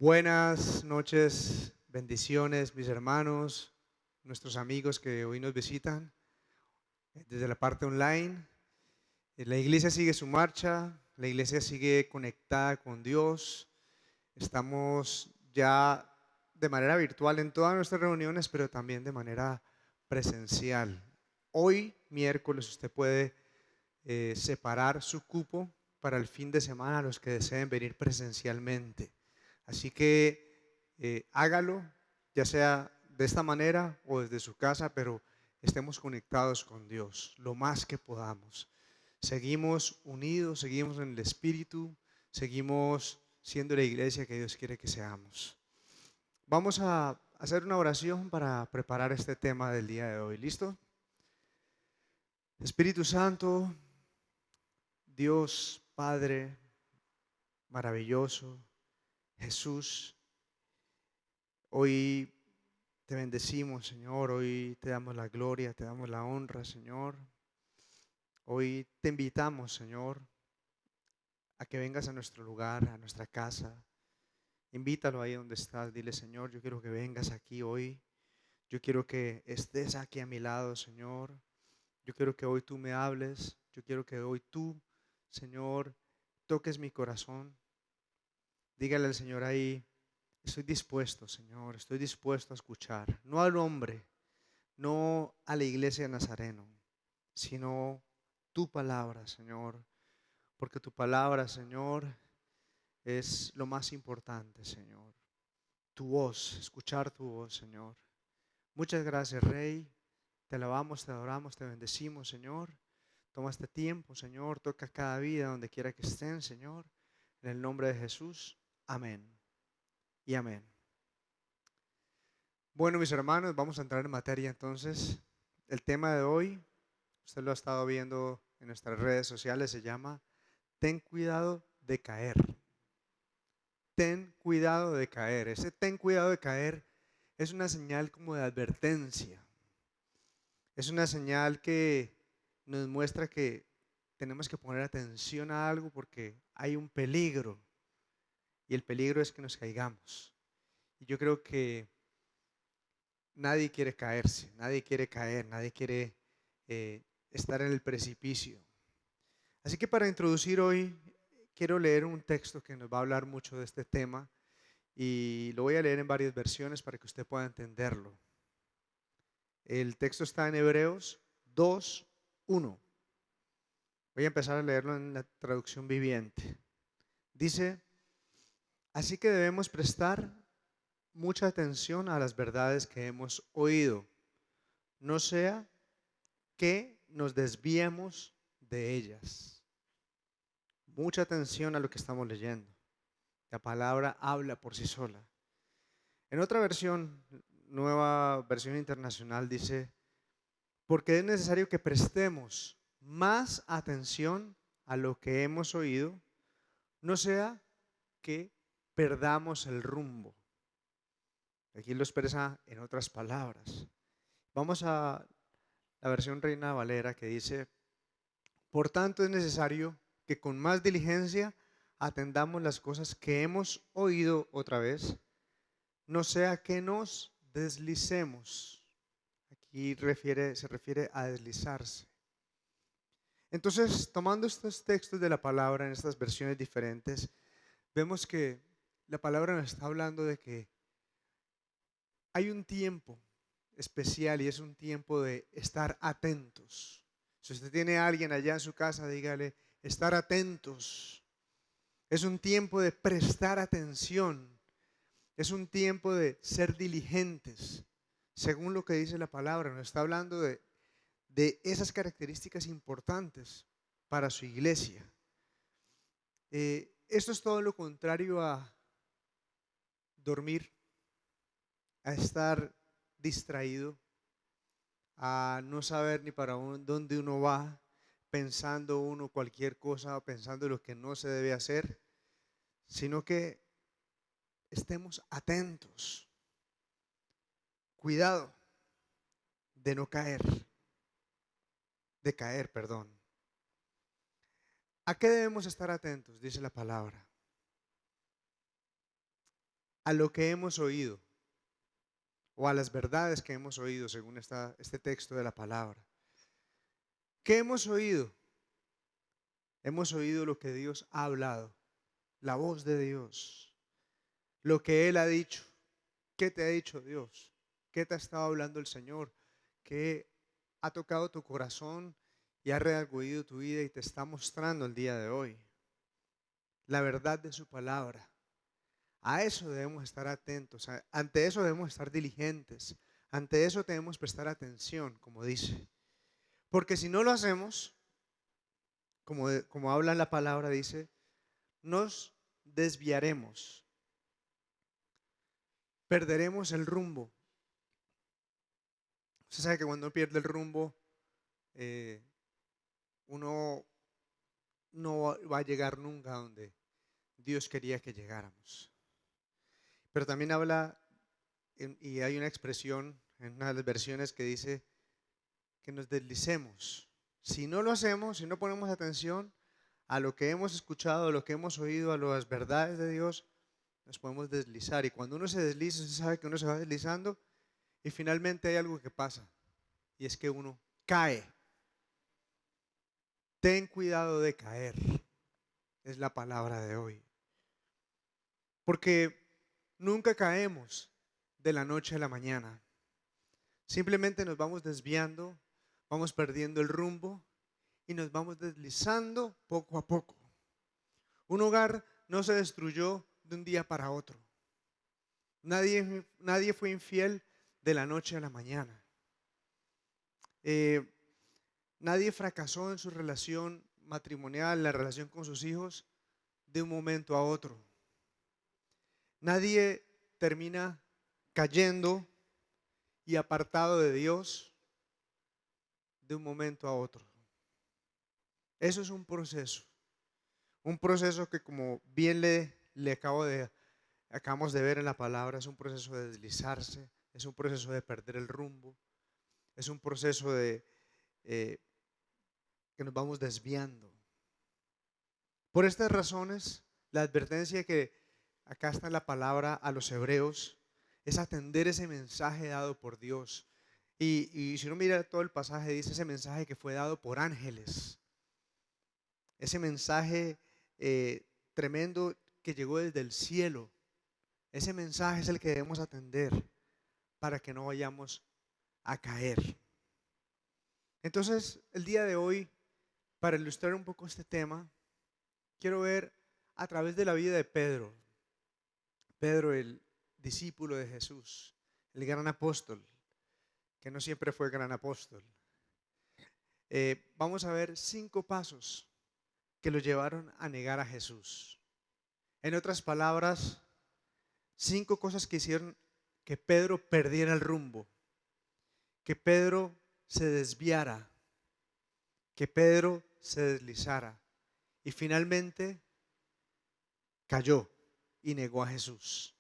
Buenas noches, bendiciones, mis hermanos, nuestros amigos que hoy nos visitan desde la parte online. La iglesia sigue su marcha, la iglesia sigue conectada con Dios. Estamos ya de manera virtual en todas nuestras reuniones, pero también de manera presencial. Hoy, miércoles, usted puede separar su cupo para el fin de semana a los que deseen venir presencialmente. Así que hágalo, ya sea de esta manera o desde su casa, pero estemos conectados con Dios lo más que podamos. Seguimos unidos, seguimos en el Espíritu, seguimos siendo la iglesia que Dios quiere que seamos. Vamos a hacer una oración para preparar este tema del día de hoy. ¿Listo? Espíritu Santo, Dios Padre maravilloso, Jesús, hoy te bendecimos, Señor, hoy te damos la gloria, te damos la honra, Señor. Hoy te invitamos, Señor, a que vengas a nuestro lugar, a nuestra casa. Invítalo ahí donde estás, dile, Señor, yo quiero que vengas aquí hoy. Yo quiero que estés aquí a mi lado, Señor. Yo quiero que hoy tú me hables. Yo quiero que hoy tú, Señor, toques mi corazón. Dígale al Señor ahí, estoy dispuesto, Señor, estoy dispuesto a escuchar, no al hombre, no a la iglesia de Nazareno, sino tu palabra, Señor, porque tu palabra, Señor, es lo más importante, Señor. Tu voz, escuchar tu voz, Señor. Muchas gracias, Rey. Te alabamos, te adoramos, te bendecimos, Señor. Toma este tiempo, Señor, toca cada vida donde quiera que estén, Señor. En el nombre de Jesús, amén y amén. Bueno, mis hermanos, vamos a entrar en materia entonces. El tema de hoy, usted lo ha estado viendo en nuestras redes sociales, se llama Ten cuidado de caer. Ten cuidado de caer. Ese ten cuidado de caer es una señal como de advertencia. Es una señal que nos muestra que tenemos que poner atención a algo porque hay un peligro y el peligro es que nos caigamos. Y yo creo que nadie quiere caerse, nadie quiere caer, nadie quiere estar en el precipicio. Así que para introducir hoy, quiero leer un texto que nos va a hablar mucho de este tema y lo voy a leer en varias versiones para que usted pueda entenderlo. El texto está en Hebreos 2:1. Voy a empezar a leerlo en la traducción viviente. Dice, así que debemos prestar mucha atención a las verdades que hemos oído, no sea que nos desviemos de ellas. Mucha atención a lo que estamos leyendo. La palabra habla por sí sola. En otra versión, nueva versión internacional, dice, porque es necesario que prestemos más atención a lo que hemos oído, no sea que perdamos el rumbo. Aquí lo expresa en otras palabras. Vamos a la versión Reina Valera que dice, por tanto es necesario que con más diligencia atendamos las cosas que hemos oído otra vez, no sea que nos deslicemos. Aquí se refiere a deslizarse. Entonces, tomando estos textos de la palabra en estas versiones diferentes, vemos que la palabra nos está hablando de que hay un tiempo especial y es un tiempo de estar atentos. Si usted tiene a alguien allá en su casa, dígale, estar atentos. Es un tiempo de prestar atención. Es un tiempo de ser diligentes. Según lo que dice la palabra, nos está hablando de esas características importantes para su iglesia. Esto es todo lo contrario a dormir, a estar distraído, a no saber ni para dónde uno va, pensando uno cualquier cosa o pensando lo que no se debe hacer, sino que estemos atentos. Cuidado de no caer, de caer, perdón. ¿A qué debemos estar atentos? Dice la palabra. a lo que hemos oído o a las verdades que hemos oído según este texto de la palabra. ¿Qué hemos oído? Hemos oído lo que Dios ha hablado, la voz de Dios, lo que Él ha dicho. ¿Qué te ha dicho Dios? ¿Qué te ha estado hablando el Señor? ¿Qué ha tocado tu corazón y ha redargüido tu vida y te está mostrando el día de hoy? La verdad de su palabra. A eso debemos estar atentos, ante eso debemos estar diligentes, ante eso debemos prestar atención, como dice. Porque si no lo hacemos, como habla la palabra, dice, nos desviaremos, perderemos el rumbo. Usted sabe que cuando uno pierde el rumbo, eh, uno no va a llegar nunca a donde Dios quería que llegáramos. Pero también habla, y hay una expresión en una de las versiones que dice que nos deslicemos. Si no lo hacemos, si no ponemos atención a lo que hemos escuchado, a lo que hemos oído, a las verdades de Dios, nos podemos deslizar. Y cuando uno se desliza, usted sabe que uno se va deslizando y finalmente hay algo que pasa, y es que uno cae. Ten cuidado de caer, es la palabra de hoy. Porque nunca caemos de la noche a la mañana. Simplemente nos vamos desviando, vamos perdiendo el rumbo y nos vamos deslizando poco a poco. Un hogar no se destruyó de un día para otro. Nadie fue infiel de la noche a la mañana. Nadie fracasó en su relación matrimonial, la relación con sus hijos, de un momento a otro. Nadie termina cayendo y apartado de Dios de un momento a otro. Eso es un proceso que, como bien acabamos de ver en la palabra, es un proceso de deslizarse, es un proceso de perder el rumbo, es un proceso de que nos vamos desviando. Por estas razones, la advertencia que acá está en la palabra a los hebreos es atender ese mensaje dado por Dios. Y si uno mira todo el pasaje, dice ese mensaje que fue dado por ángeles. Ese mensaje tremendo que llegó desde el cielo. Ese mensaje es el que debemos atender para que no vayamos a caer. Entonces, el día de hoy, para ilustrar un poco este tema, quiero ver a través de la vida de Pedro. Pedro, el discípulo de Jesús, el gran apóstol, que no siempre fue gran apóstol. Vamos a ver 5 pasos que lo llevaron a negar a Jesús. En otras palabras, 5 cosas que hicieron que Pedro perdiera el rumbo, que Pedro se desviara, que Pedro se deslizara y finalmente cayó y negó a Jesús.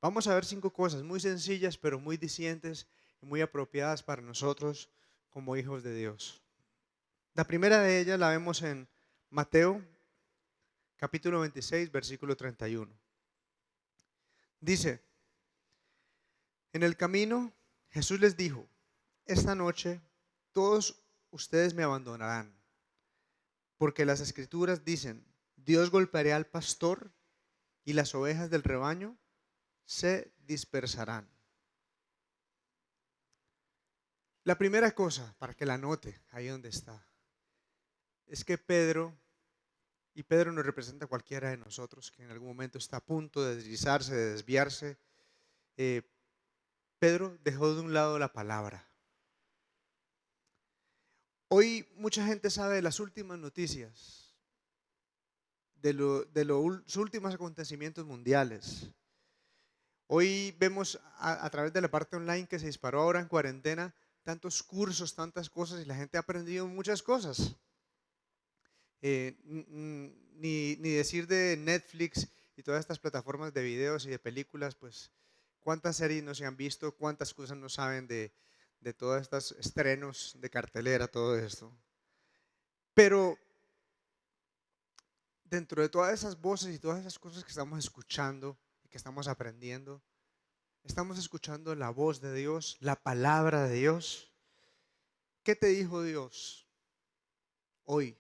Vamos a ver 5 cosas muy sencillas pero muy dicientes y muy apropiadas para nosotros como hijos de Dios. La primera de ellas la vemos en Mateo capítulo 26, versículo 31. Dice, en el camino Jesús les dijo, esta noche todos ustedes me abandonarán, porque las escrituras dicen, Dios golpeará al pastor y las ovejas del rebaño se dispersarán. La primera cosa, para que la note ahí donde está, es que Pedro nos representa a cualquiera de nosotros que en algún momento está a punto de deslizarse, de desviarse. Pedro dejó de un lado la palabra. Hoy mucha gente sabe de las últimas noticias, de los últimos acontecimientos mundiales. Hoy vemos a través de la parte online que se disparó ahora en cuarentena tantos cursos, tantas cosas y la gente ha aprendido muchas cosas. Ni decir de Netflix y todas estas plataformas de videos y de películas, pues cuántas series no se han visto, cuántas cosas no saben de todos estos estrenos de cartelera, todo esto. Pero dentro de todas esas voces y todas esas cosas que estamos escuchando, que estamos aprendiendo. Estamos escuchando la voz de Dios, la palabra de Dios. ¿Qué te dijo Dios hoy?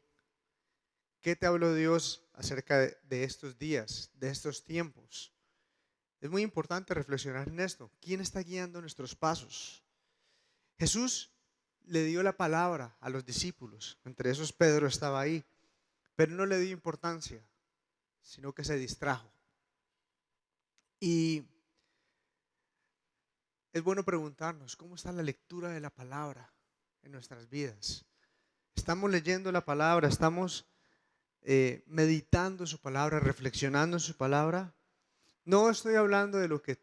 ¿Qué te habló Dios acerca de estos días, de estos tiempos? Es muy importante reflexionar en esto. ¿Quién está guiando nuestros pasos? Jesús le dio la palabra a los discípulos, entre esos Pedro estaba ahí, pero no le dio importancia, sino que se distrajo. Y es bueno preguntarnos, ¿cómo está la lectura de la palabra en nuestras vidas? ¿Estamos leyendo la palabra? ¿Estamos meditando su palabra, reflexionando en su palabra? No estoy hablando de lo que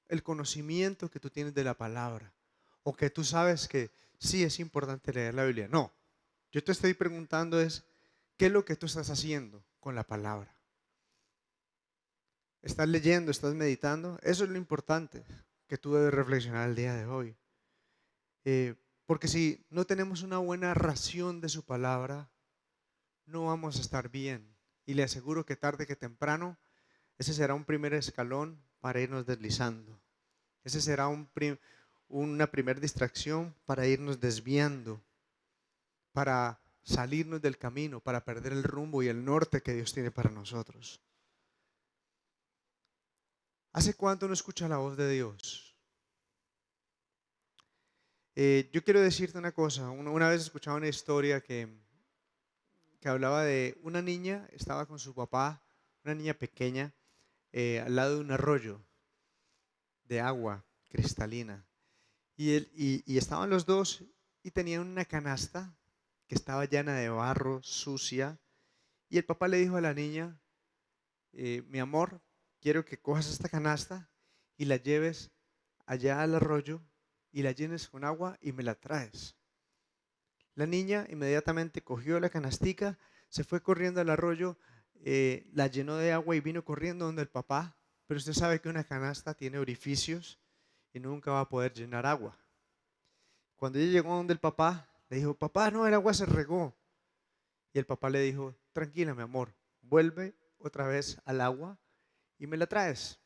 el conocimiento que tú tienes de la palabra, o que tú sabes que sí es importante leer la Biblia. No, yo te estoy preguntando ¿qué es lo que tú estás haciendo con la palabra? ¿Estás leyendo? ¿Estás meditando? Eso es lo importante que tú debes reflexionar el día de hoy. Porque si no tenemos una buena ración de su palabra, no vamos a estar bien. Y le aseguro que tarde que temprano, ese será un primer escalón para irnos deslizando. Ese será una primera distracción para irnos desviando, para salirnos del camino, para perder el rumbo y el norte que Dios tiene para nosotros. ¿Hace cuánto no escucha la voz de Dios? Yo quiero decirte una cosa. Una vez escuchaba una historia que hablaba de una niña, estaba con su papá, una niña pequeña, al lado de un arroyo de agua cristalina. Y estaban los dos y tenían una canasta que estaba llena de barro, sucia. Y el papá le dijo a la niña, mi amor, quiero que cojas esta canasta y la lleves allá al arroyo y la llenes con agua y me la traes. La niña inmediatamente cogió la canastica, se fue corriendo al arroyo, la llenó de agua y vino corriendo donde el papá. Pero usted sabe que una canasta tiene orificios y nunca va a poder llenar agua. Cuando ella llegó donde el papá, le dijo, papá, no, el agua se regó. Y el papá le dijo, tranquila, mi amor, vuelve otra vez al agua y me la traes.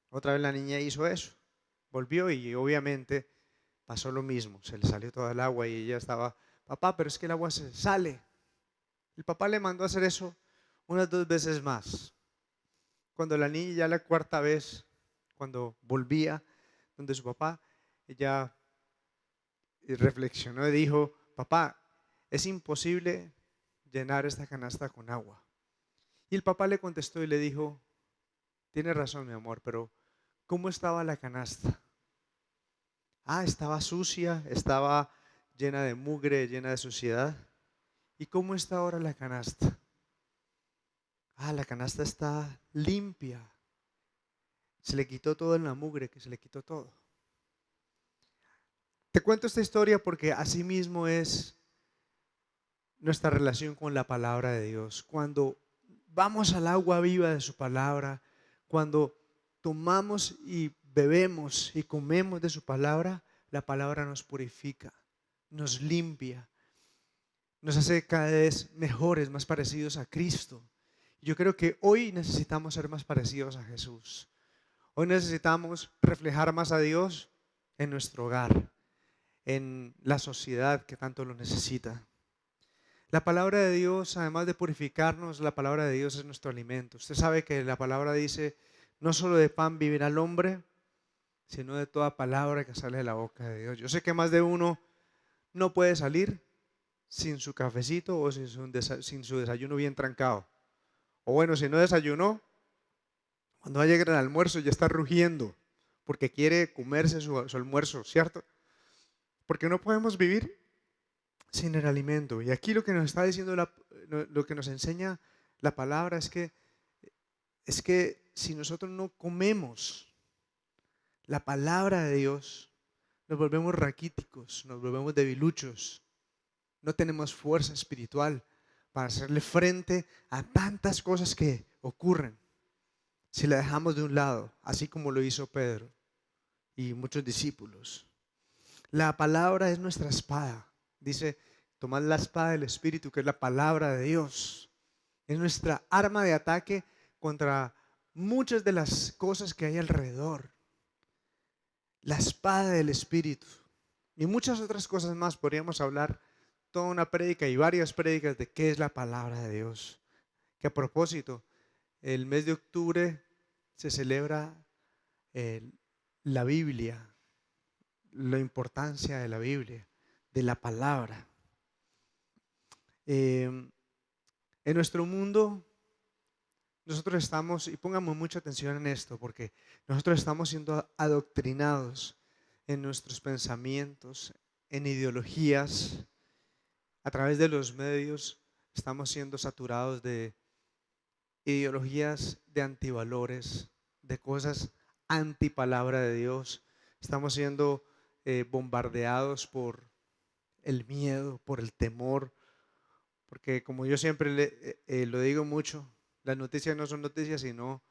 Otra vez la niña hizo eso. Volvió y obviamente pasó lo mismo. Se le salió toda el agua y ella estaba, papá, pero es que el agua se sale. El papá le mandó a hacer eso unas 2 veces más. Cuando la niña ya la cuarta vez, cuando volvía donde su papá, ella reflexionó y dijo, papá, es imposible llenar esta canasta con agua. Y el papá le contestó y le dijo, tienes razón, mi amor, pero ¿cómo estaba la canasta? Ah, estaba sucia, estaba llena de mugre, llena de suciedad. ¿Y cómo está ahora la canasta? Ah, la canasta está limpia. Se le quitó todo en la mugre, que se le quitó todo. Te cuento esta historia porque así mismo es nuestra relación con la palabra de Dios. Cuando vamos al agua viva de su palabra, cuando tomamos y bebemos y comemos de su palabra, la palabra nos purifica, nos limpia, nos hace cada vez mejores, más parecidos a Cristo. Yo creo que hoy necesitamos ser más parecidos a Jesús. Hoy necesitamos reflejar más a Dios en nuestro hogar, en la sociedad que tanto lo necesita. La palabra de Dios, además de purificarnos, la palabra de Dios es nuestro alimento. Usted sabe que la palabra dice, no solo de pan vivirá el hombre, sino de toda palabra que sale de la boca de Dios. Yo sé que más de uno no puede salir sin su cafecito o sin su desayuno bien trancado. O bueno, si no desayunó, cuando va a llegar el almuerzo ya está rugiendo porque quiere comerse su almuerzo, ¿cierto? Porque no podemos vivir sin el alimento. Y aquí lo que nos está diciendo, lo que nos enseña la palabra es que si nosotros no comemos la palabra de Dios, nos volvemos raquíticos, nos volvemos debiluchos, no tenemos fuerza espiritual para hacerle frente a tantas cosas que ocurren si la dejamos de un lado, así como lo hizo Pedro y muchos discípulos. La palabra es nuestra espada. Dice, tomad la espada del Espíritu, que es la palabra de Dios. Es nuestra arma de ataque contra muchas de las cosas que hay alrededor, la espada del Espíritu y muchas otras cosas más. Podríamos hablar toda una prédica y varias prédicas de qué es la palabra de Dios. Que a propósito, el mes de octubre se celebra eh, la Biblia, la importancia de la Biblia, de la palabra. En nuestro mundo, nosotros estamos, y pongamos mucha atención en esto, porque nosotros estamos siendo adoctrinados en nuestros pensamientos, en ideologías, a través de los medios, estamos siendo saturados de ideologías de antivalores, de cosas antipalabra de Dios. Estamos siendo bombardeados por el miedo, por el temor, porque como yo siempre lo digo mucho, las noticias no son noticias, sino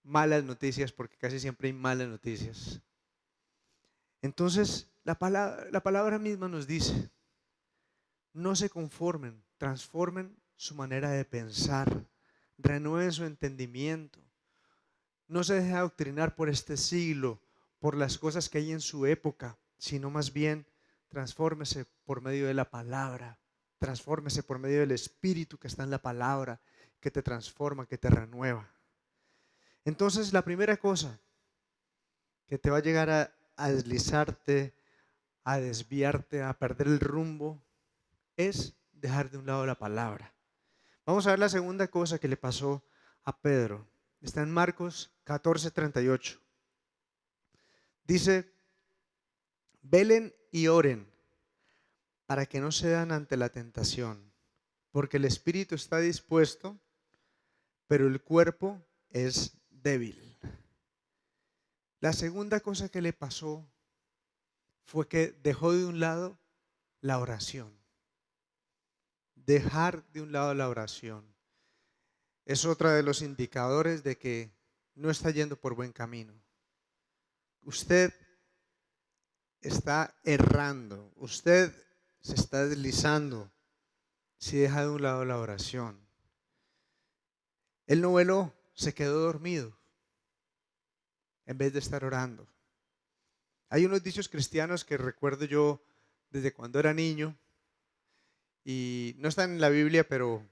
malas noticias, porque casi siempre hay malas noticias. Entonces, la palabra misma nos dice, no se conformen, transformen su manera de pensar, renueven su entendimiento. No se deje adoctrinar por este siglo, por las cosas que hay en su época, sino más bien transfórmese por medio de la palabra, transfórmese por medio del Espíritu que está en la palabra, que te transforma, que te renueva. Entonces, la primera cosa que te va a llegar a deslizarte, a desviarte, a perder el rumbo, es dejar de un lado la palabra. Vamos a ver la segunda cosa que le pasó a Pedro. Está en Marcos 14:38. Dice, velen y oren para que no cedan ante la tentación, porque el espíritu está dispuesto, pero el cuerpo es débil. La segunda cosa que le pasó fue que dejó de un lado la oración. Dejar de un lado la oración es otro de los indicadores de que no está yendo por buen camino. Usted está errando, usted se está deslizando si deja de un lado la oración. Él no veló, se quedó dormido en vez de estar orando. Hay unos dichos cristianos que recuerdo yo desde cuando era niño y no están en la Biblia, pero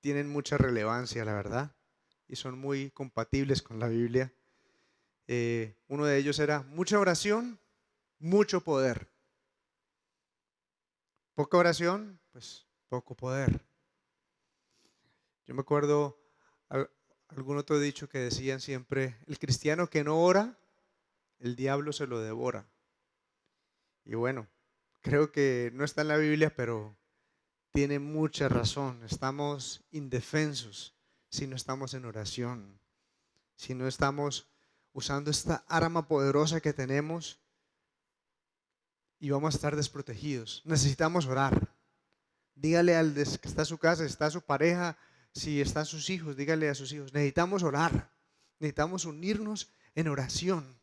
tienen mucha relevancia, la verdad, y son muy compatibles con la Biblia. Uno de ellos era mucha oración, mucho poder. Poca oración, pues poco poder. Yo me acuerdo algún otro dicho que decían siempre, el cristiano que no ora, el diablo se lo devora. Y bueno, creo que no está en la Biblia, pero tiene mucha razón. Estamos indefensos si no estamos en oración, si no estamos usando esta arma poderosa que tenemos y vamos a estar desprotegidos. Necesitamos orar. Dígale al que está en su casa, está su pareja, si están sus hijos, dígale a sus hijos, necesitamos orar, necesitamos unirnos en oración.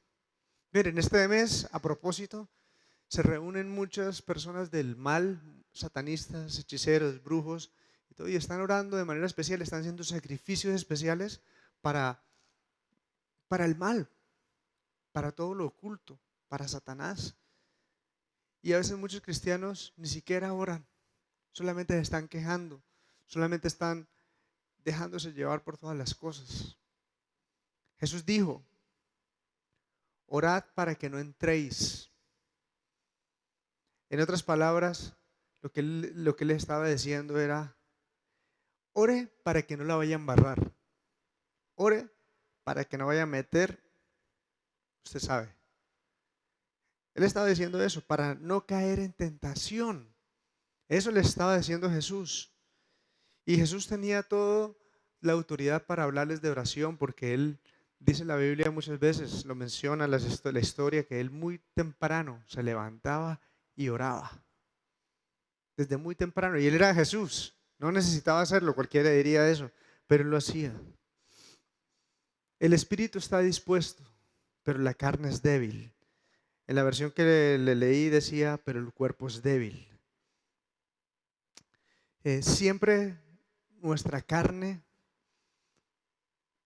Miren, este mes, a propósito, se reúnen muchas personas del mal, satanistas, hechiceros, brujos, y están orando de manera especial, están haciendo sacrificios especiales para, para el mal, para todo lo oculto, para Satanás. Y a veces muchos cristianos ni siquiera oran, solamente se están quejando, solamente están dejándose llevar por todas las cosas. Jesús dijo, orad para que no entréis. En otras palabras, lo que él estaba diciendo era, ore para que no la vaya a embarrar. Ore para que no vaya a meter, usted sabe. Él estaba diciendo eso, para no caer en tentación. Eso le estaba diciendo Jesús. Y Jesús tenía toda la autoridad para hablarles de oración, porque él dice en la Biblia muchas veces, lo menciona la historia, que él muy temprano se levantaba y oraba. Desde muy temprano. Y él era Jesús. No necesitaba hacerlo, cualquiera diría eso, pero él lo hacía. El espíritu está dispuesto, pero la carne es débil. En la versión que le leí decía, pero el cuerpo es débil. Siempre nuestra carne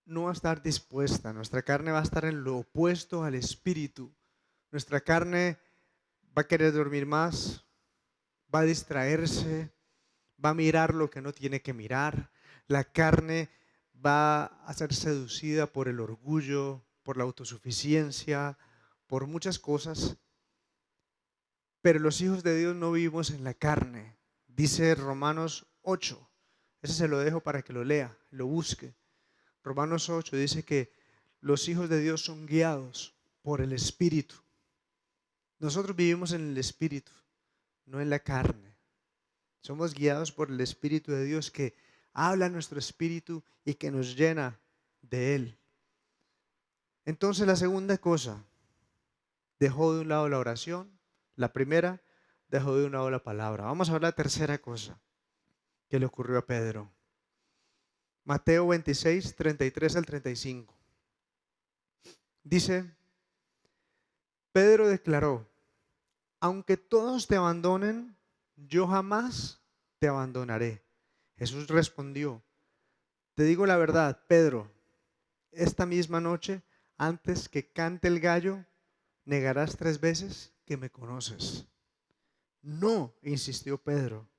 no va a estar dispuesta, nuestra carne va a estar en lo opuesto al espíritu. Nuestra carne va a querer dormir más, va a distraerse, va a mirar lo que no tiene que mirar. La carne va a ser seducida por el orgullo, por la autosuficiencia, por muchas cosas. Pero los hijos de Dios no vivimos en la carne. Dice Romanos 8. Ese se lo dejo para que lo lea, lo busque. Romanos 8 dice que los hijos de Dios son guiados por el Espíritu. Nosotros vivimos en el Espíritu, no en la carne. Somos guiados por el Espíritu de Dios que habla a nuestro espíritu y que nos llena de Él. Entonces la segunda cosa, dejó de un lado la oración. La primera, dejó de un lado la palabra. Vamos a ver la tercera cosa que le ocurrió a Pedro. Mateo 26, 33 al 35. Dice, Pedro declaró, aunque todos te abandonen, yo jamás te abandonaré. Jesús respondió, te digo la verdad, Pedro, esta misma noche, antes que cante el gallo, negarás 3 veces que me conoces. No, insistió Pedro,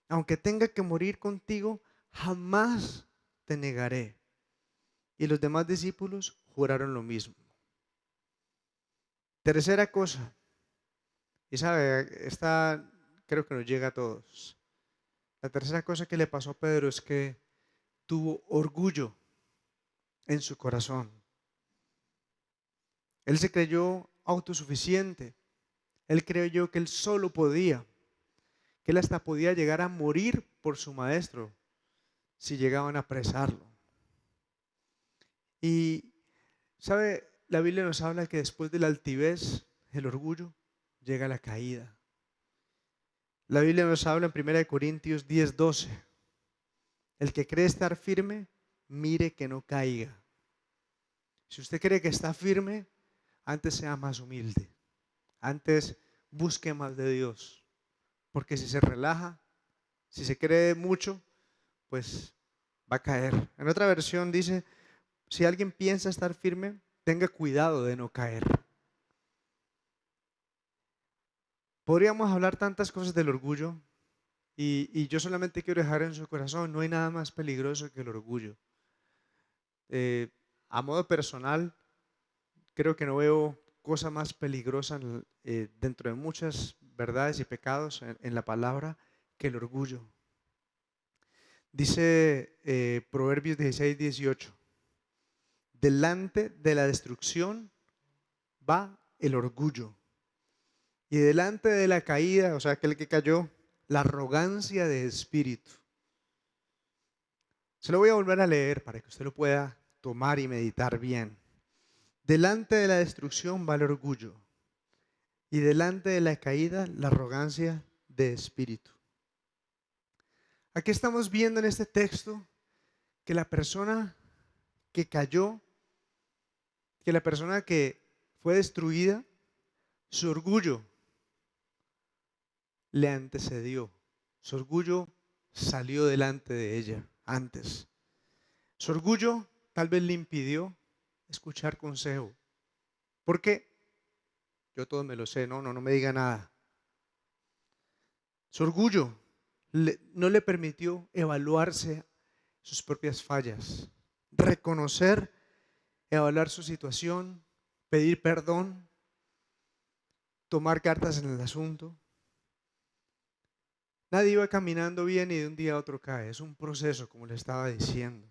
aunque tenga que morir contigo, jamás te negaré. Y los demás discípulos juraron lo mismo. Tercera cosa, y sabe, esta creo que nos llega a todos. La tercera cosa que le pasó a Pedro es que tuvo orgullo en su corazón. Él se creyó autosuficiente. Él creyó que él solo podía, que él hasta podía llegar a morir por su maestro si llegaban a apresarlo. Y, ¿sabe? La Biblia nos habla que después de la altivez, el orgullo, llega la caída. La Biblia nos habla en 1 Corintios 10:12. El que cree estar firme, mire que no caiga. Si usted cree que está firme, antes sea más humilde. Antes busque más de Dios. Porque si se relaja, si se cree mucho, pues va a caer. En otra versión dice, si alguien piensa estar firme, tenga cuidado de no caer. Podríamos hablar tantas cosas del orgullo y yo solamente quiero dejar en su corazón, no hay nada más peligroso que el orgullo. A modo personal, creo que no veo cosa más peligrosa dentro de muchas verdades y pecados en la palabra que el orgullo. Dice Proverbios 16:18, delante de la destrucción va el orgullo y delante de la caída, o sea, aquel que cayó, la arrogancia de espíritu. Se lo voy a volver a leer para que usted lo pueda tomar y meditar bien. Delante de la destrucción va el orgullo y delante de la caída la arrogancia de espíritu. Aquí estamos viendo en este texto que la persona que cayó, que la persona que fue destruida, su orgullo le antecedió. Su orgullo salió delante de ella antes. Su orgullo tal vez le impidió escuchar consejo. ¿Por qué? Yo todo me lo sé, no me diga nada. Su orgullo no le permitió evaluarse sus propias fallas, reconocer, evaluar su situación, pedir perdón, tomar cartas en el asunto. Nadie iba caminando bien y de un día a otro cae. Es un proceso, como le estaba diciendo.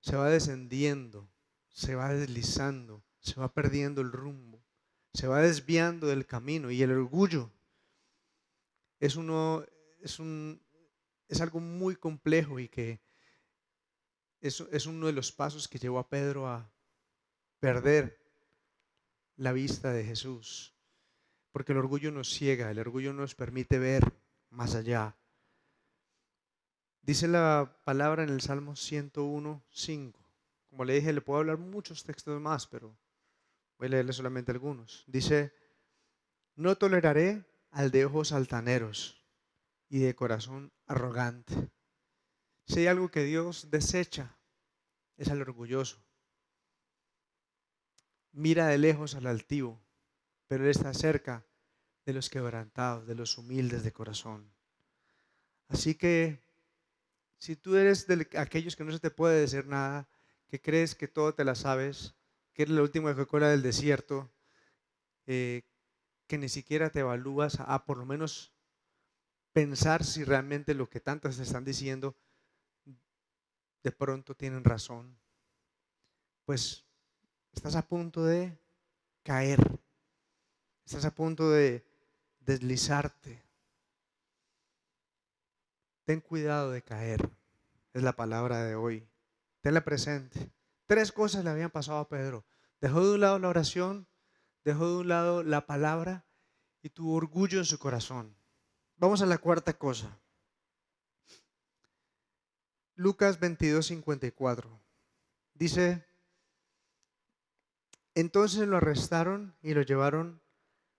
Se va descendiendo, se va deslizando, se va perdiendo el rumbo, se va desviando del camino. Y el orgullo es algo muy complejo y que es uno de los pasos que llevó a Pedro a perder la vista de Jesús. Porque el orgullo nos ciega, el orgullo nos permite ver más allá. Dice la palabra en el Salmo 101:5. Como le dije, le puedo hablar muchos textos más, pero voy a leerle solamente algunos. Dice, no toleraré al de ojos altaneros y de corazón arrogante. Si hay algo que Dios desecha, es al orgulloso. Mira de lejos al altivo, pero Él está cerca de los quebrantados, de los humildes de corazón. Así que si tú eres de aquellos que no se te puede decir nada, que crees que todo te la sabes, que eres la última Coca-Cola del desierto, eh, que ni siquiera te evalúas a por lo menos pensar si realmente lo que tantos te están diciendo de pronto tienen razón, pues estás a punto de caer, estás a punto de deslizarte. Ten cuidado de caer, es la palabra de hoy. Tenla presente. 3 cosas le habían pasado a Pedro. Dejó de un lado la oración, dejó de un lado la palabra y tuvo orgullo en su corazón. Vamos a la cuarta cosa. Lucas 22:54. Dice, entonces lo arrestaron y lo llevaron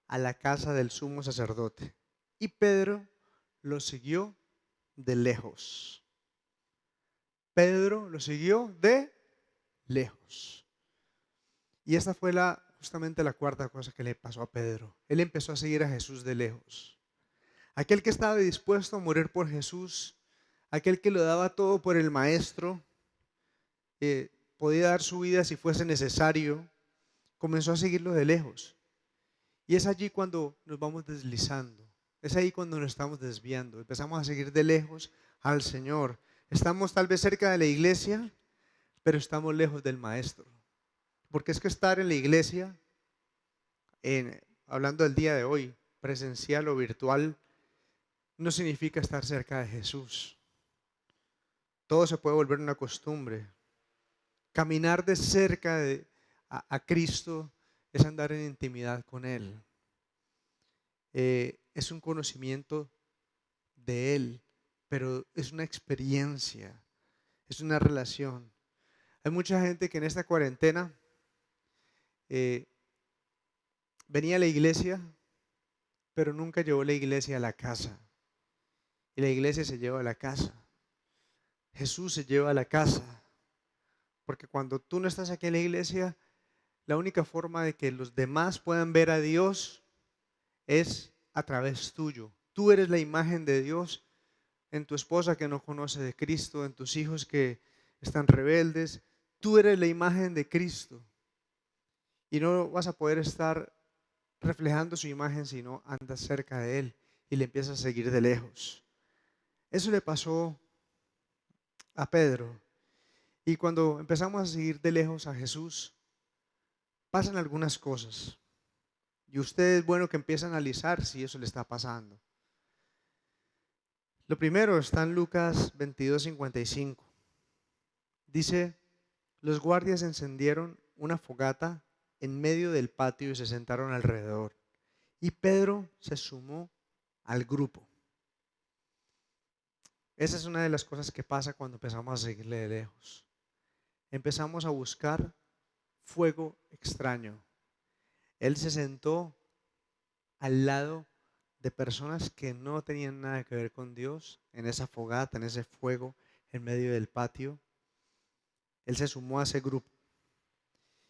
a la casa del sumo sacerdote. Y Pedro lo siguió de lejos. Pedro lo siguió de lejos. Y esta fue justamente la cuarta cosa que le pasó a Pedro. Él empezó a seguir a Jesús de lejos. Aquel que estaba dispuesto a morir por Jesús, aquel que lo daba todo por el Maestro, podía dar su vida si fuese necesario, comenzó a seguirlo de lejos. Y es allí cuando nos vamos deslizando, es ahí cuando nos estamos desviando, empezamos a seguir de lejos al Señor. Estamos tal vez cerca de la iglesia, pero estamos lejos del Maestro. Porque es que estar en la iglesia, hablando del día de hoy, presencial o virtual, no significa estar cerca de Jesús. Todo se puede volver una costumbre. Caminar de cerca a Cristo es andar en intimidad con Él. Es un conocimiento de Él, pero es una experiencia, es una relación. Hay mucha gente que en esta cuarentena eh, venía a la iglesia, pero nunca llevó la iglesia a la casa. Y la iglesia se lleva a la casa. Jesús se lleva a la casa. Porque cuando tú no estás aquí en la iglesia, la única forma de que los demás puedan ver a Dios es a través tuyo. Tú eres la imagen de Dios en tu esposa que no conoce de Cristo, en tus hijos que están rebeldes. Tú eres la imagen de Cristo. Y no vas a poder estar reflejando su imagen si no andas cerca de Él y le empiezas a seguir de lejos. Eso le pasó a Pedro. Y cuando empezamos a seguir de lejos a Jesús, pasan algunas cosas. Y usted es bueno que empiece a analizar si eso le está pasando. Lo primero está en Lucas 22:55. Dice, los guardias encendieron una fogata en medio del patio y se sentaron alrededor. Y Pedro se sumó al grupo. Esa es una de las cosas que pasa cuando empezamos a seguirle de lejos. Empezamos a buscar fuego extraño. Él se sentó al lado de personas que no tenían nada que ver con Dios, en esa fogata, en ese fuego, en medio del patio. Él se sumó a ese grupo.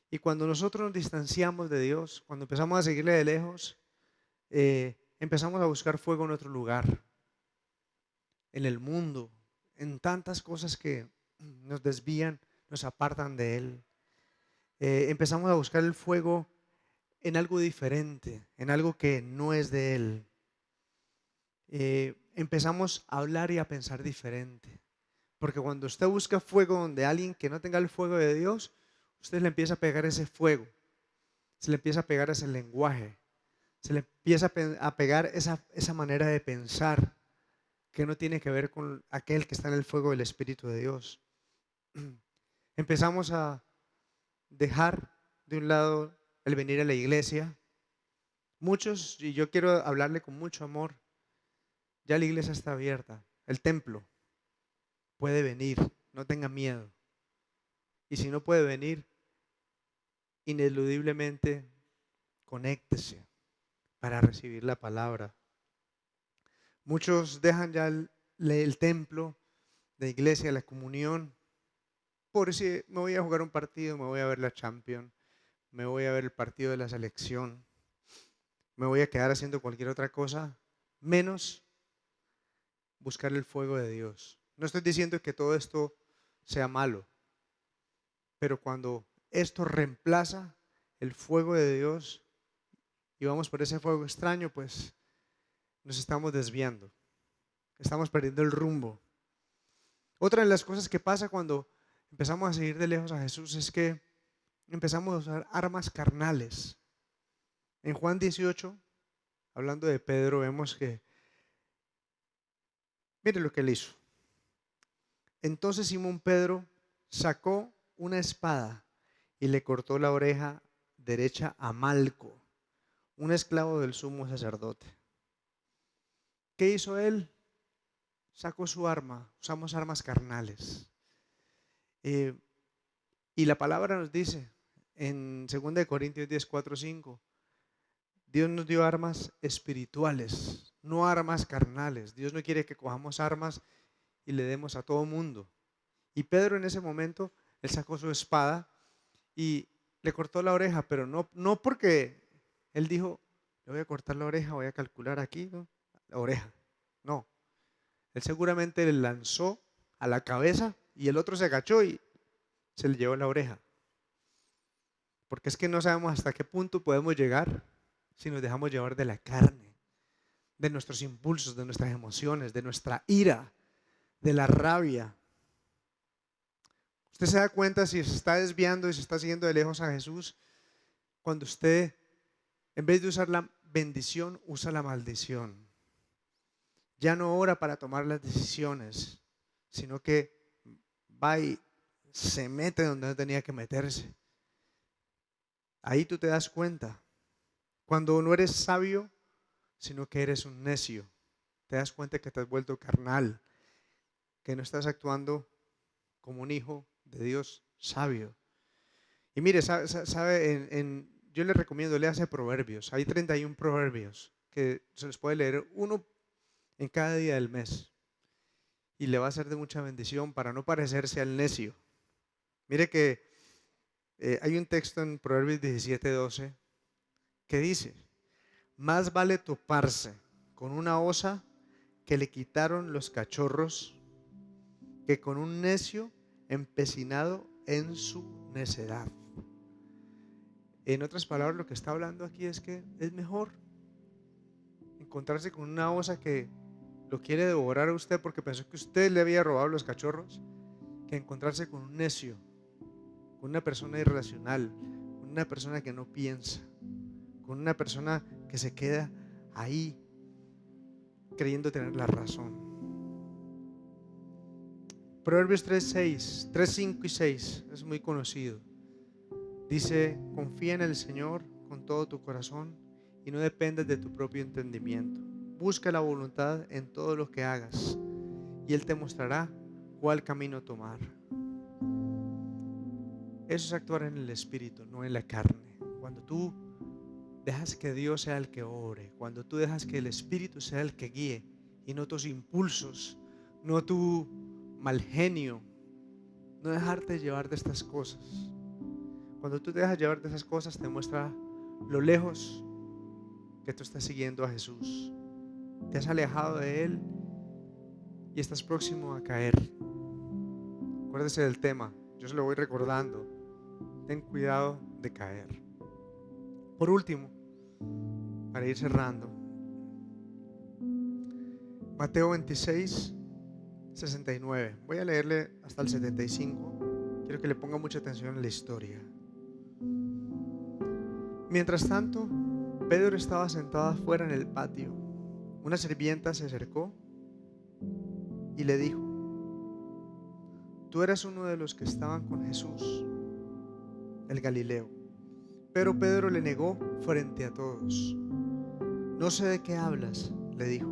Y cuando nosotros nos distanciamos de Dios, cuando empezamos a seguirle de lejos, empezamos a buscar fuego en otro lugar, en el mundo, en tantas cosas que nos desvían, nos apartan de Él. Empezamos a buscar el fuego en algo diferente, en algo que no es de Él. Empezamos a hablar y a pensar diferente. Porque cuando usted busca fuego donde alguien que no tenga el fuego de Dios, usted le empieza a pegar ese fuego, se le empieza a pegar ese lenguaje, se le empieza a pegar esa manera de pensar que no tiene que ver con aquel que está en el fuego del Espíritu de Dios. Empezamos a dejar de un lado el venir a la iglesia. Muchos, y yo quiero hablarle con mucho amor, ya la iglesia está abierta, el templo puede venir, no tenga miedo. Y si no puede venir, ineludiblemente conéctese para recibir la palabra. Muchos dejan ya el templo, la iglesia, la comunión, por si me voy a jugar un partido, me voy a ver la Champions, me voy a ver el partido de la selección, me voy a quedar haciendo cualquier otra cosa, menos buscar el fuego de Dios. No estoy diciendo que todo esto sea malo, pero cuando esto reemplaza el fuego de Dios y vamos por ese fuego extraño, pues nos estamos desviando, estamos perdiendo el rumbo. Otra de las cosas que pasa cuando empezamos a seguir de lejos a Jesús es que empezamos a usar armas carnales. En Juan 18, hablando de Pedro, vemos que, mire lo que él hizo. Entonces Simón Pedro sacó una espada y le cortó la oreja derecha a Malco, un esclavo del sumo sacerdote. ¿Qué hizo él? Sacó su arma, usamos armas carnales. Eh, y la palabra nos dice en 2 Corintios 10, 4, 5, Dios nos dio armas espirituales, no armas carnales. Dios no quiere que cojamos armas y le demos a todo mundo. Y Pedro en ese momento, él sacó su espada y le cortó la oreja, pero no porque él dijo, le voy a cortar la oreja, voy a calcular aquí, ¿no? La oreja. No, él seguramente le lanzó a la cabeza y el otro se agachó y se le llevó la oreja. Porque es que no sabemos hasta qué punto podemos llegar si nos dejamos llevar de la carne, de nuestros impulsos, de nuestras emociones, de nuestra ira, de la rabia. Usted se da cuenta si se está desviando y se está siguiendo de lejos a Jesús cuando usted, en vez de usar la bendición, usa la maldición. Ya no ora para tomar las decisiones, sino que va y se mete donde no tenía que meterse. Ahí tú te das cuenta. Cuando no eres sabio, sino que eres un necio. Te das cuenta que te has vuelto carnal, que no estás actuando como un hijo de Dios sabio. Y mire, yo le recomiendo, léase Proverbios. Hay 31 proverbios que se los puede leer uno en cada día del mes. Y le va a ser de mucha bendición para no parecerse al necio. Mire que hay un texto en Proverbios 17:12 que dice, más vale toparse con una osa que le quitaron los cachorros que con un necio empecinado en su necedad. En otras palabras, lo que está hablando aquí es que es mejor encontrarse con una osa que lo quiere devorar a usted porque pensó que usted le había robado los cachorros, que encontrarse con un necio, con una persona irracional, con una persona que no piensa, con una persona que se queda ahí creyendo tener la razón. Proverbios 3, 5 y 6 es muy conocido. Dice, confía en el Señor con todo tu corazón y no dependas de tu propio entendimiento. Busca la voluntad en todo lo que hagas y Él te mostrará cuál camino tomar. Eso es actuar en el Espíritu, no en la carne. Cuando tú dejas que Dios sea el que obre, cuando tú dejas que el Espíritu sea el que guíe y no tus impulsos, no tu mal genio, no dejarte llevar de estas cosas. Cuando tú te dejas llevar de esas cosas, te muestra lo lejos que tú estás siguiendo a Jesús. Te has alejado de Él y estás próximo a caer. Acuérdese del tema, yo se lo voy recordando. Ten cuidado de caer. Por último, para ir cerrando, Mateo 26, 69. Voy a leerle hasta el 75. Quiero que le ponga mucha atención a la historia. Mientras tanto, Pedro estaba sentado afuera en el patio. Una sirvienta se acercó y le dijo, tú eras uno de los que estaban con Jesús, el Galileo. Pero Pedro le negó frente a todos. No sé de qué hablas, le dijo.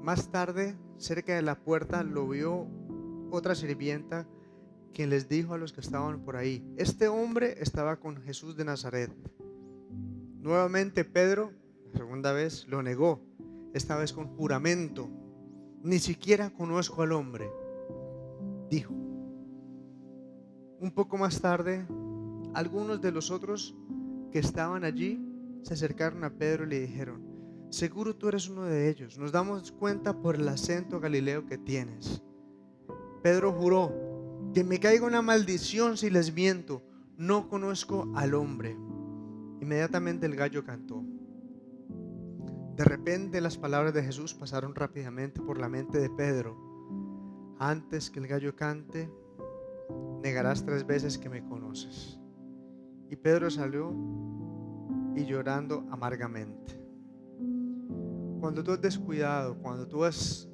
Más tarde, cerca de la puerta, lo vio otra sirvienta, quien les dijo a los que estaban por ahí, este hombre estaba con Jesús de Nazaret. Nuevamente Pedro, la segunda vez, lo negó, esta vez con juramento. Ni siquiera conozco al hombre, dijo. Un poco más tarde, algunos de los otros que estaban allí se acercaron a Pedro y le dijeron: seguro tú eres uno de ellos, nos damos cuenta por el acento galileo que tienes. Pedro juró: que me caiga una maldición si les miento, no conozco al hombre. Inmediatamente el gallo cantó. De repente las palabras de Jesús pasaron rápidamente por la mente de Pedro: antes que el gallo cante, negarás 3 veces que me conoces. Y Pedro salió y llorando amargamente. Cuando tú has descuidado, cuando tú has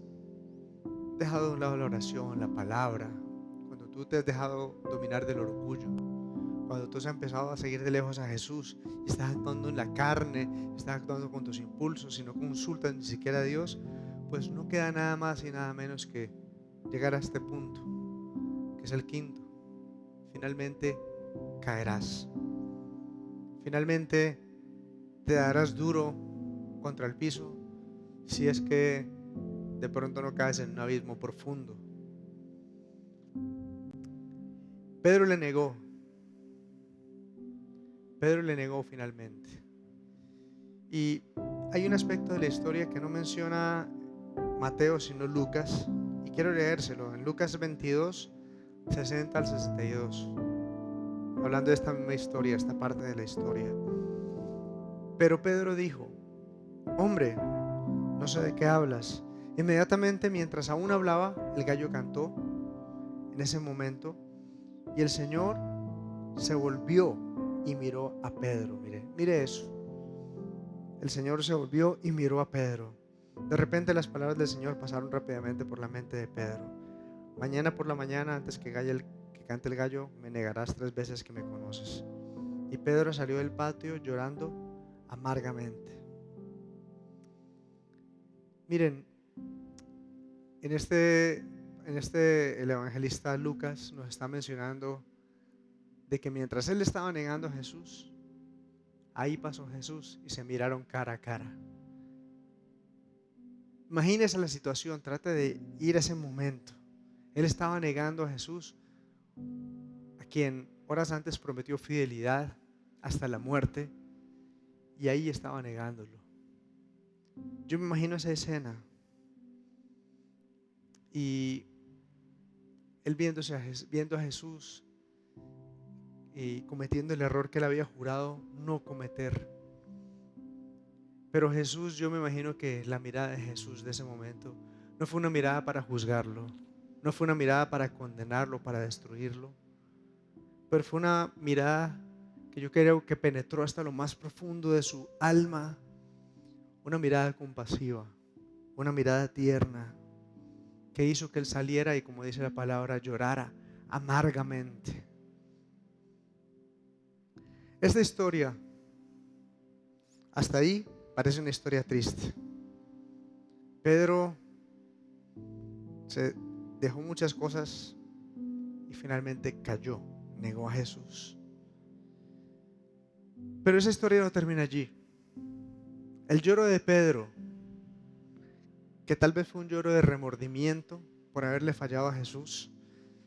dejado de un lado la oración, la palabra, cuando tú te has dejado dominar del orgullo, cuando tú has empezado a seguir de lejos a Jesús y estás actuando en la carne, estás actuando con tus impulsos y no consultas ni siquiera a Dios, pues no queda nada más y nada menos que llegar a este punto, que es el quinto. Finalmente caerás. Finalmente te darás duro contra el piso si es que de pronto no caes en un abismo profundo. Pedro le negó. Pedro le negó finalmente. Y hay un aspecto de la historia que no menciona Mateo sino Lucas, y quiero leérselo en Lucas 22, 60 al 62, hablando de esta misma historia, esta parte de la historia. Pero Pedro dijo: hombre, no sé de qué hablas. Inmediatamente, mientras aún hablaba, el gallo cantó. En ese momento, y el Señor se volvió y miró a Pedro. Mire eso. El Señor se volvió y miró a Pedro. De repente las palabras del Señor pasaron rápidamente por la mente de Pedro: mañana por la mañana, antes que cante el gallo, me negarás 3 veces que me conoces. Y Pedro salió del patio llorando amargamente. Miren, el evangelista Lucas nos está mencionando de que mientras él estaba negando a Jesús, ahí pasó Jesús y se miraron cara a cara. Imagínese la situación, trate de ir a ese momento. Él estaba negando a Jesús, a quien horas antes prometió fidelidad hasta la muerte, y ahí estaba negándolo. Yo me imagino esa escena y él viendo a Jesús y cometiendo el error que él había jurado no cometer. Pero Jesús, yo me imagino que la mirada de Jesús de ese momento no fue una mirada para juzgarlo, no fue una mirada para condenarlo, para destruirlo, pero fue una mirada que yo creo que penetró hasta lo más profundo de su alma, una mirada compasiva, una mirada tierna, que hizo que él saliera y, como dice la palabra, llorara amargamente. Esta historia, hasta ahí, parece una historia triste. Pedro se dejó muchas cosas y finalmente cayó, negó a Jesús. Pero esa historia no termina allí. El lloro de Pedro, que tal vez fue un lloro de remordimiento por haberle fallado a Jesús,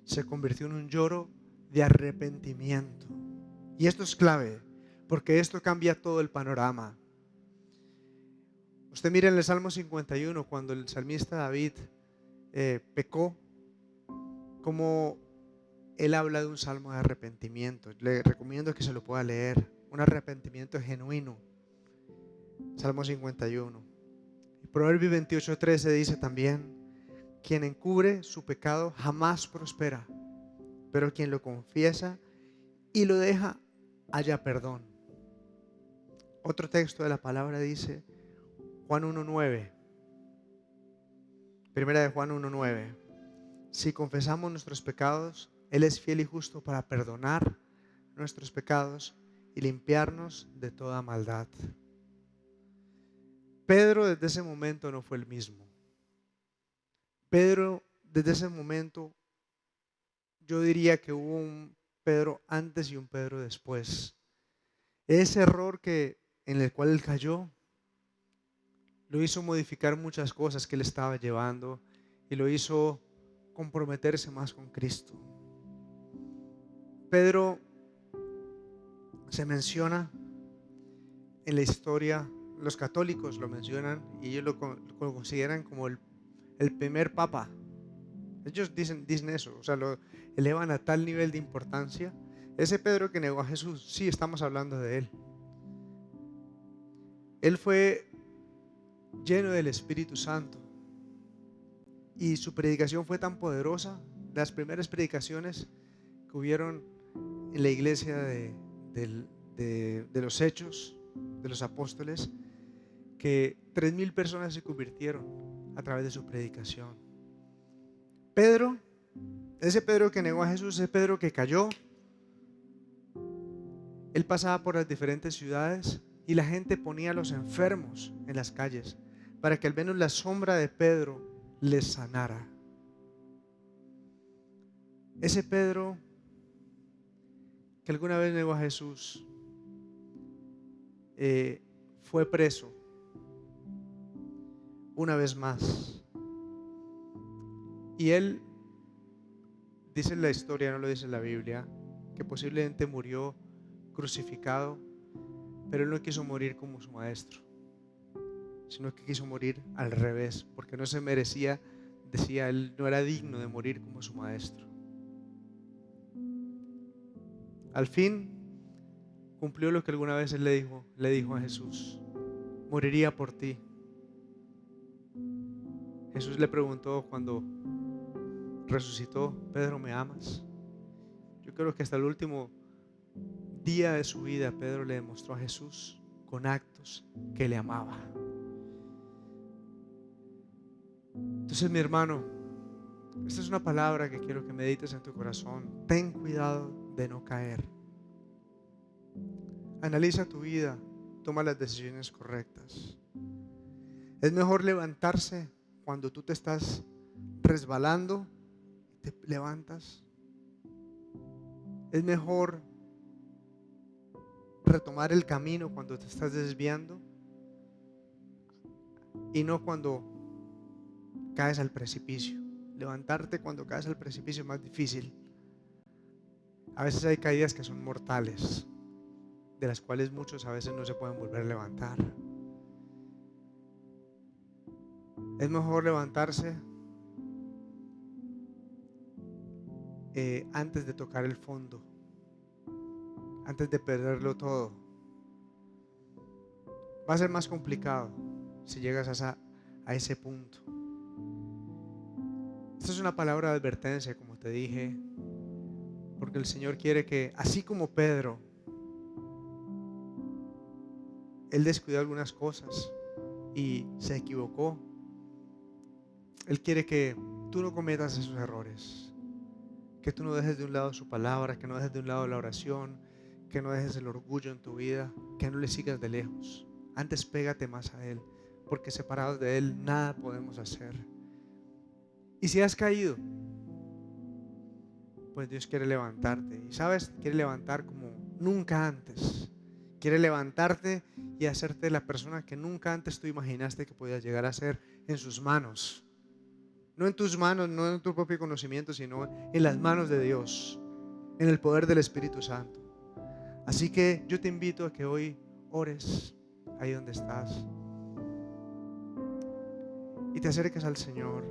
se convirtió en un lloro de arrepentimiento. Y esto es clave, porque esto cambia todo el panorama. Usted mira en el Salmo 51, cuando el salmista David pecó, como él habla de un salmo de arrepentimiento. Le recomiendo que se lo pueda leer, un arrepentimiento genuino. Salmo 51. Y Proverbios 28:13 dice también: quien encubre su pecado jamás prospera, pero quien lo confiesa y lo deja halla perdón. Otro texto de la palabra dice, Juan 1:9, primera de Juan 1:9: si confesamos nuestros pecados, Él es fiel y justo para perdonar nuestros pecados y limpiarnos de toda maldad. Pedro desde ese momento no fue el mismo. Pedro desde ese momento, yo diría que hubo un Pedro antes y un Pedro después. Ese error en el cual él cayó lo hizo modificar muchas cosas que él estaba llevando y lo hizo comprometerse más con Cristo. Pedro se menciona en la historia, los católicos lo mencionan y ellos lo consideran como el primer papa. Ellos dicen eso, o sea, lo elevan a tal nivel de importancia. Ese Pedro que negó a Jesús, sí, estamos hablando de él. Él fue lleno del Espíritu Santo y su predicación fue tan poderosa. Las primeras predicaciones que hubieron en la iglesia de los Hechos de los Apóstoles, que 3,000 personas se convirtieron a través de su predicación. Pedro, ese Pedro que negó a Jesús, ese Pedro que cayó, él pasaba por las diferentes ciudades y la gente ponía a los enfermos en las calles para que al menos la sombra de Pedro les sanara. Ese Pedro que alguna vez negó a Jesús fue preso una vez más. Y él, dice la historia, no lo dice la Biblia, que posiblemente murió crucificado, pero él no quiso morir como su maestro, sino que quiso morir al revés, porque no se merecía, decía él, no era digno de morir como su maestro. Al fin cumplió lo que alguna vez él le dijo a Jesús: moriría por ti. Jesús le preguntó cuando resucitó: Pedro, ¿me amas? Yo creo que hasta el último día de su vida Pedro le demostró a Jesús con actos que le amaba. Entonces, mi hermano, esta es una palabra que quiero que medites en tu corazón. Ten cuidado de no caer. Analiza tu vida, toma las decisiones correctas. Es mejor levantarse cuando tú te estás resbalando, te levantas. Es mejor retomar el camino cuando te estás desviando y no cuando caes al precipicio. Levantarte cuando caes al precipicio es más difícil. A veces hay caídas que son mortales, de las cuales muchos a veces no se pueden volver a levantar. Es mejor levantarse antes de tocar el fondo, antes de perderlo todo. Va a ser más complicado si llegas a ese punto. Esta es una palabra de advertencia, como te dije, porque el Señor quiere que, así como Pedro, él descuidó algunas cosas y se equivocó, Él quiere que tú no cometas esos errores, que tú no dejes de un lado su palabra, que no dejes de un lado la oración, que no dejes el orgullo en tu vida, que no le sigas de lejos. Antes pégate más a Él, porque separados de Él nada podemos hacer. Y si has caído, pues Dios quiere levantarte. Y sabes, quiere levantar como nunca antes. Quiere levantarte y hacerte la persona que nunca antes tú imaginaste que podías llegar a ser en sus manos. No en tus manos, no en tu propio conocimiento, sino en las manos de Dios, en el poder del Espíritu Santo. Así que yo te invito a que hoy ores ahí donde estás y te acerques al Señor.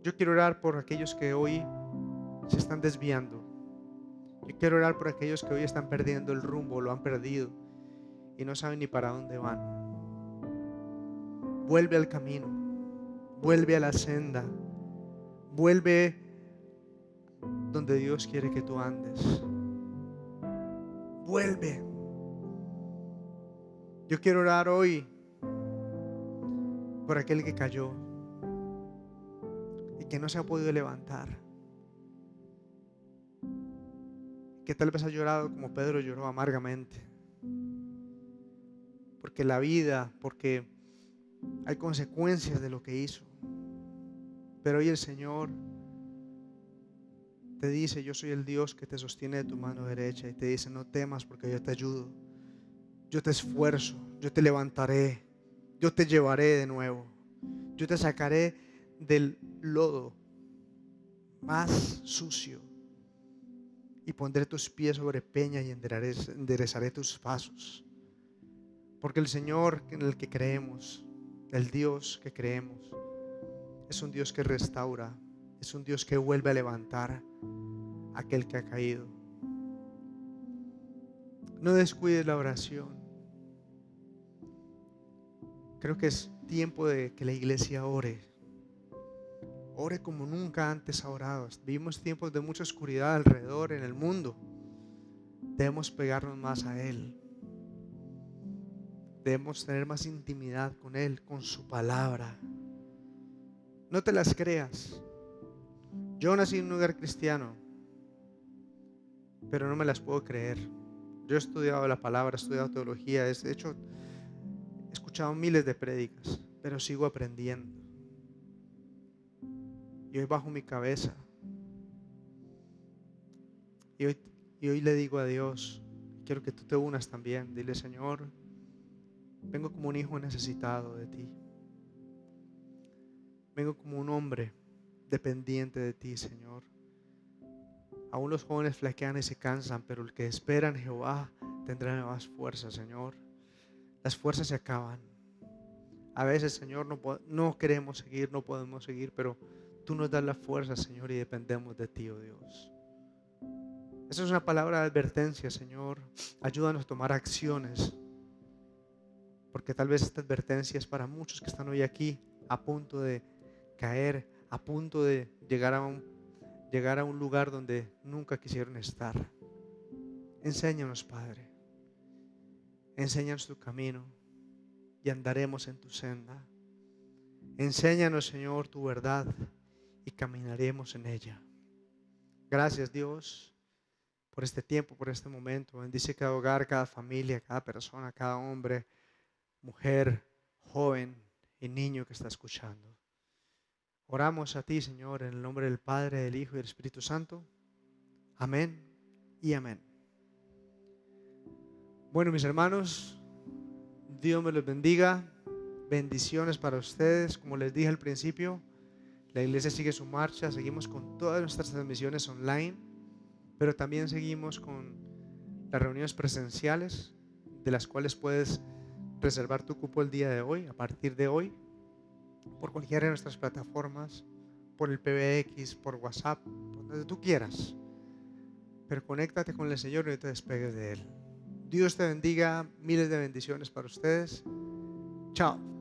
Yo quiero orar por aquellos que hoy se están desviando. Yo quiero orar por aquellos que hoy están perdiendo el rumbo, lo han perdido y no saben ni para dónde van. Vuelve al camino, vuelve a la senda, vuelve donde Dios quiere que tú andes. Vuelve. Yo quiero orar hoy por aquel que cayó y que no se ha podido levantar, que tal vez ha llorado como Pedro lloró amargamente, porque la vida, porque hay consecuencias de lo que hizo. Pero hoy el Señor te dice: yo soy el Dios que te sostiene de tu mano derecha, y te dice: no temas, porque yo te ayudo, yo te esfuerzo, yo te levantaré, yo te llevaré de nuevo, yo te sacaré del lodo más sucio, y pondré tus pies sobre peña y enderezaré tus pasos. Porque el Señor en el que creemos, el Dios que creemos, es un Dios que restaura, es un Dios que vuelve a levantar a aquel que ha caído. No descuides la oración. Creo que es tiempo de que la iglesia ore. Ore como nunca antes ha orado. Vivimos tiempos de mucha oscuridad alrededor en el mundo. Debemos pegarnos más a Él. Debemos tener más intimidad con Él, con su palabra. No te las creas. Yo nací en un lugar cristiano, pero no me las puedo creer. Yo he estudiado la palabra, he estudiado teología, de hecho he escuchado miles de prédicas, pero sigo aprendiendo. Y hoy bajo mi cabeza y hoy le digo a Dios, quiero que tú te unas también. Dile: Señor, vengo como un hijo necesitado de ti. Vengo como un hombre dependiente de ti, Señor. Aún los jóvenes flaquean y se cansan, pero el que espera en Jehová tendrá nuevas fuerzas, Señor. Las fuerzas se acaban. A veces, Señor, no queremos seguir, no podemos seguir, pero tú nos das la fuerza, Señor, y dependemos de ti, oh Dios. Esa es una palabra de advertencia, Señor. Ayúdanos a tomar acciones, porque tal vez esta advertencia es para muchos que están hoy aquí a punto de caer, a punto de llegar a un lugar donde nunca quisieron estar. Enséñanos, Padre. Enséñanos tu camino y andaremos en tu senda. Enséñanos, Señor, tu verdad y caminaremos en ella. Gracias, Dios, por este tiempo, por este momento. Bendice cada hogar, cada familia, cada persona, cada hombre, mujer, joven y niño que está escuchando. Oramos a ti, Señor, en el nombre del Padre, del Hijo y del Espíritu Santo. Amén y amén. Bueno, mis hermanos, Dios me los bendiga. Bendiciones para ustedes. Como les dije al principio, la iglesia sigue su marcha. Seguimos con todas nuestras transmisiones online, pero también seguimos con las reuniones presenciales, de las cuales puedes reservar tu cupo el día de hoy, a partir de hoy, por cualquiera de nuestras plataformas, por el PBX, por WhatsApp, por donde tú quieras. Pero conéctate con el Señor y no te despegues de Él. Dios te bendiga, miles de bendiciones para ustedes. Chao.